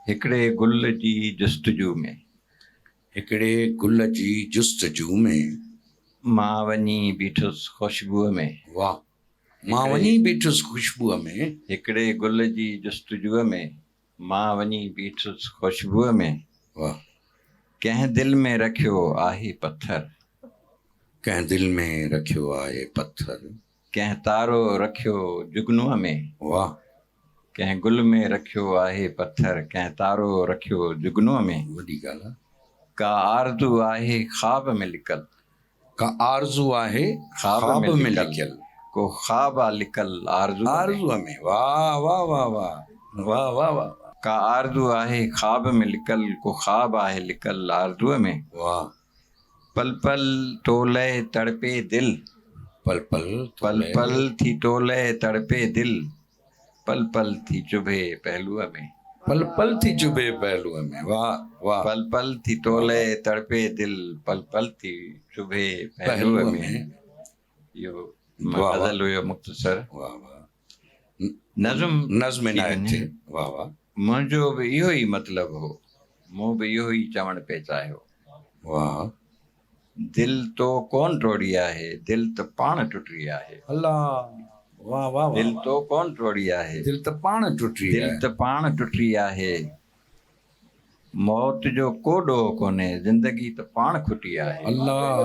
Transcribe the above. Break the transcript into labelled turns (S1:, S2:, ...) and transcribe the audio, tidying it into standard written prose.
S1: हिकिड़े गुल जी जस्तजू में
S2: हिकिड़े गुल जी जुस्तजू में
S1: मां वञी बीठुसि ख़ुशबूअ में।
S2: वाह। मां वञी बीठुसि ख़ुशबूअ में।
S1: हिकिड़े गुल जी जस्तजूअ में मां वञी बीठुसि ख़ुशबूअ में।
S2: वाह।
S1: कंहिं दिलि में रखियो आहे पथर,
S2: कंहिं दिलि में रखियो आहे पथर,
S1: कंहिं तारो रखियो जुगनूअ में।
S2: वाह।
S1: कंहिं गुल में रखियो आहे पथर, कंहिं तारो रखियो जुगनूअ में।
S2: वॾी ॻाल्हि आहे।
S1: का आरज़ू आहे ख़्वाब में लिकल,
S2: का आरज़ू आहे
S1: ख़्वाब में लिकल,
S2: लिकियल,
S1: को ख़्वाब आहे लिकल
S2: आरज़ूअ में। वाह वाह वाह वाह वाह वाह वाह।
S1: का आरज़ू आहे ख़्वाब में लिकल, को ख़्वाब आहे लिकल आरज़ूअ में।
S2: वाह।
S1: पल पल तोले तड़पे दिल,
S2: पल पल
S1: पल पल थी तोले तड़पे दिल, पल पल थी चुभे पहलूअ में।
S2: पल पल थी चुभे पहलूअ में। वाह वाह।
S1: पल पल थी तोले तड़पे दिल, पल पल थी चुभे पहलूअ में। इहो गज़ल हुयो मुख़्तसर।
S2: वाह वाह।
S1: नज़्म
S2: इनायत थे। वाह वाह।
S1: मुंहिंजो बि इहो ई मतिलबु हो, मूं बि इहो ई चवणु पिए चाहियो।
S2: वाह।
S1: दिल तो कोन टोड़ी आहे, दिल त पाण टुटी आहे।
S2: अल्लाह। वाह वाह।
S1: दिल तो कोन टोड़ी आहे,
S2: दिल त पाण टुटी आहे।
S1: दिल त पाण टुटी आहे। मौत जो को ॾोह कोन्हे, ज़िंदगी त पाण खुटी आहे।
S2: अल्लाह।